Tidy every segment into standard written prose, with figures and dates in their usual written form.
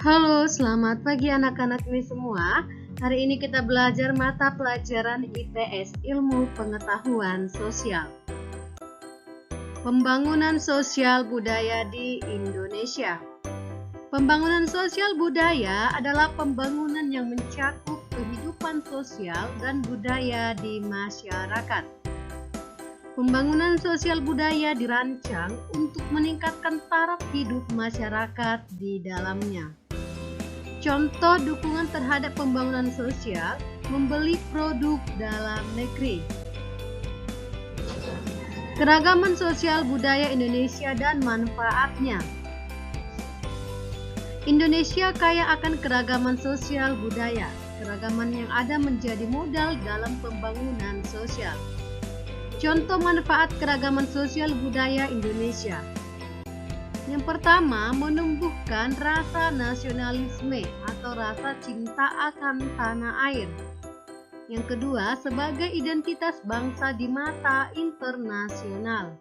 Halo, selamat pagi anak-anak ini semua. Hari ini kita belajar mata pelajaran IPS, Ilmu Pengetahuan Sosial. Pembangunan sosial budaya di Indonesia. Pembangunan sosial budaya adalah pembangunan yang mencakup kehidupan sosial dan budaya di masyarakat. Pembangunan sosial budaya dirancang untuk meningkatkan taraf hidup masyarakat di dalamnya. Contoh dukungan terhadap pembangunan sosial, membeli produk dalam negeri. Keragaman sosial budaya Indonesia dan manfaatnya. Indonesia kaya akan keragaman sosial budaya. Keragaman yang ada menjadi modal dalam pembangunan sosial. Contoh manfaat keragaman sosial budaya Indonesia. Yang pertama, menumbuhkan rasa nasionalisme atau rasa cinta akan tanah air. Yang kedua, sebagai identitas bangsa di mata internasional.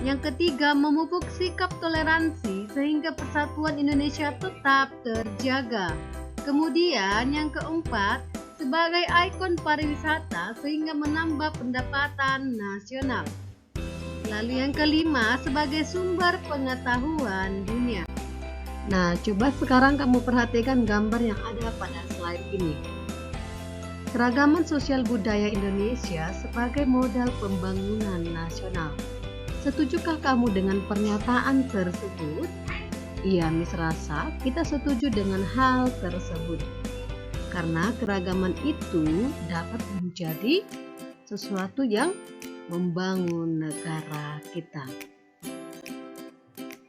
Yang ketiga, memupuk sikap toleransi sehingga persatuan Indonesia tetap terjaga. Kemudian yang keempat, sebagai ikon pariwisata sehingga menambah pendapatan nasional. Lalu yang kelima, sebagai sumber pengetahuan dunia. Nah, coba sekarang kamu perhatikan gambar yang ada pada slide ini. Keragaman sosial budaya Indonesia sebagai modal pembangunan nasional. Setujukah kamu dengan pernyataan tersebut? Iya, Miss rasa kita setuju dengan hal tersebut. Karena keragaman itu dapat menjadi sesuatu yang membangun negara kita.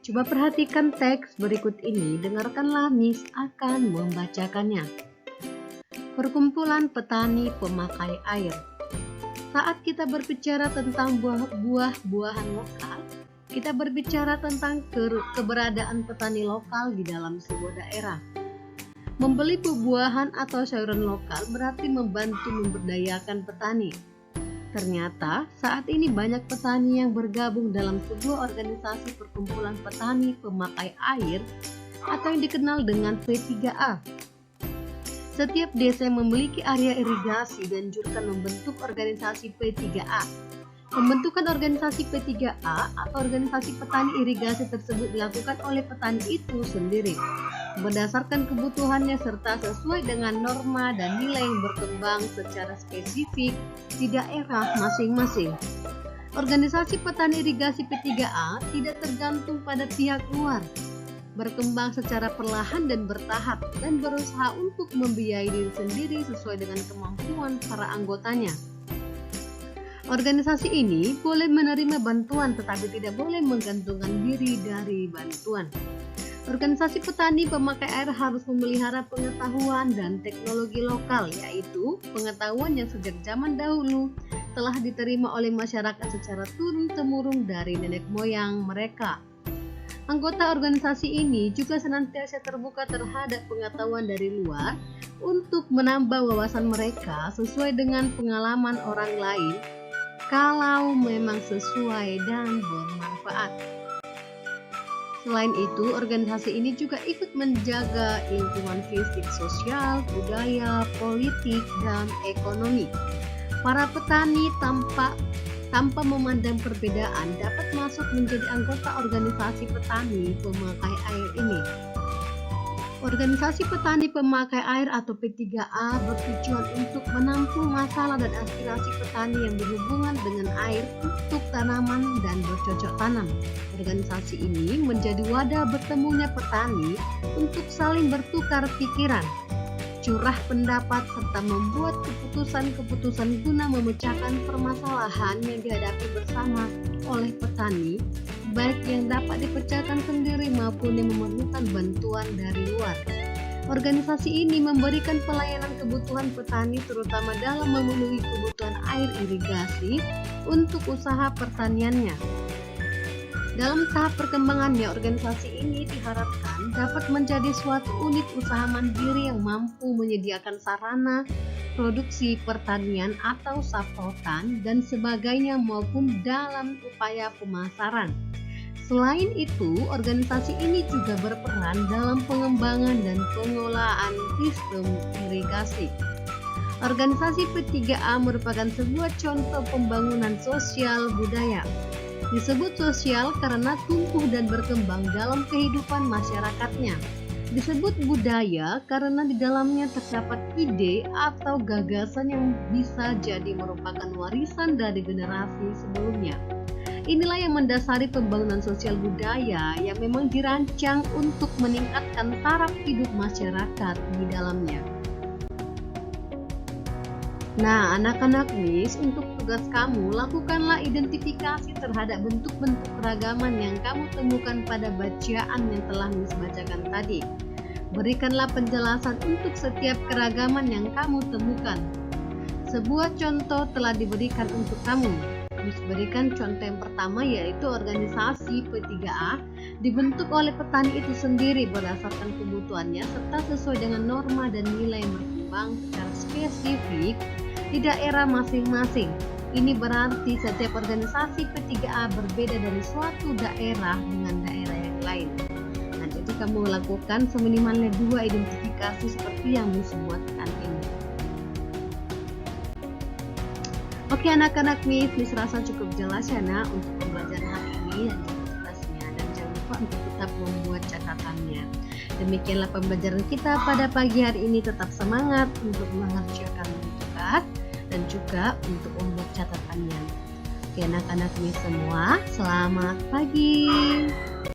Coba perhatikan teks berikut ini, dengarkanlah Miss akan membacakannya. Perkumpulan petani pemakai air. Saat kita berbicara tentang buah-buahan lokal, kita berbicara tentang keberadaan petani lokal di dalam sebuah daerah. Membeli buah-buahan atau sayuran lokal berarti membantu memberdayakan petani. Ternyata saat ini banyak petani yang bergabung dalam sebuah organisasi perkumpulan petani pemakai air atau yang dikenal dengan P3A. Setiap desa yang memiliki area irigasi dianjurkan membentuk organisasi P3A. Pembentukan organisasi P3A atau organisasi petani irigasi tersebut dilakukan oleh petani itu sendiri berdasarkan kebutuhannya serta sesuai dengan norma dan nilai yang berkembang secara spesifik di daerah masing-masing. Organisasi petani irigasi P3A tidak tergantung pada pihak luar, berkembang secara perlahan dan bertahap dan berusaha untuk membiayai diri sendiri sesuai dengan kemampuan para anggotanya. Organisasi ini boleh menerima bantuan tetapi tidak boleh menggantungkan diri dari bantuan. Organisasi petani pemakai air harus memelihara pengetahuan dan teknologi lokal, yaitu pengetahuan yang sejak zaman dahulu telah diterima oleh masyarakat secara turun-temurun dari nenek moyang mereka. Anggota organisasi ini juga senantiasa terbuka terhadap pengetahuan dari luar untuk menambah wawasan mereka sesuai dengan pengalaman orang lain kalau memang sesuai dan bermanfaat. Selain itu, organisasi ini juga ikut menjaga lingkungan fisik, sosial, budaya, politik, dan ekonomi. Para petani tanpa memandang perbedaan dapat masuk menjadi anggota organisasi petani pemakai air ini. Organisasi petani pemakai air atau P3A bertujuan untuk menampung masalah dan aspirasi petani yang berhubungan dengan air untuk tanaman dan bercocok tanam. Organisasi ini menjadi wadah bertemunya petani untuk saling bertukar pikiran, curah pendapat, serta membuat keputusan-keputusan guna memecahkan permasalahan yang dihadapi bersama oleh petani, baik yang dapat dipecahkan sendiri maupun yang memerlukan bantuan dari luar. Organisasi ini memberikan pelayanan kebutuhan petani terutama dalam memenuhi kebutuhan air irigasi untuk usaha pertaniannya. Dalam tahap perkembangannya, organisasi ini diharapkan dapat menjadi suatu unit usaha mandiri yang mampu menyediakan sarana, produksi pertanian atau saprotan dan sebagainya maupun dalam upaya pemasaran. Selain itu, organisasi ini juga berperan dalam pengembangan dan pengelolaan sistem irigasi. Organisasi P3A merupakan sebuah contoh pembangunan sosial budaya. Disebut sosial karena tumbuh dan berkembang dalam kehidupan masyarakatnya. Disebut budaya karena di dalamnya terdapat ide atau gagasan yang bisa jadi merupakan warisan dari generasi sebelumnya. Inilah yang mendasari pembangunan sosial budaya yang memang dirancang untuk meningkatkan taraf hidup masyarakat di dalamnya. Nah, anak-anak Miss, untuk tugas kamu, lakukanlah identifikasi terhadap bentuk-bentuk keragaman yang kamu temukan pada bacaan yang telah Miss bacakan tadi. Berikanlah penjelasan untuk setiap keragaman yang kamu temukan. Sebuah contoh telah diberikan untuk kamu. Miss berikan contoh yang pertama, yaitu organisasi P3A dibentuk oleh petani itu sendiri berdasarkan kebutuhannya serta sesuai dengan norma dan nilai yang berkembang secara spesifik di daerah masing-masing. Ini berarti setiap organisasi P3A berbeda dari suatu daerah dengan daerah yang lain. Nah, jadi kamu lakukan seminimalnya 2 identifikasi seperti yang Miss buatkan ini. Oke anak-anak Miss rasa cukup jelas ya nak untuk pembelajaran hari ini dan juga tugasnya, dan jangan lupa untuk tetap membuat catatannya. Demikianlah pembelajaran kita pada pagi hari ini. Tetap semangat untuk mengerjakan tugas dan juga untuk membuat catatannya. Oke anak-anak Miss semua, selamat pagi.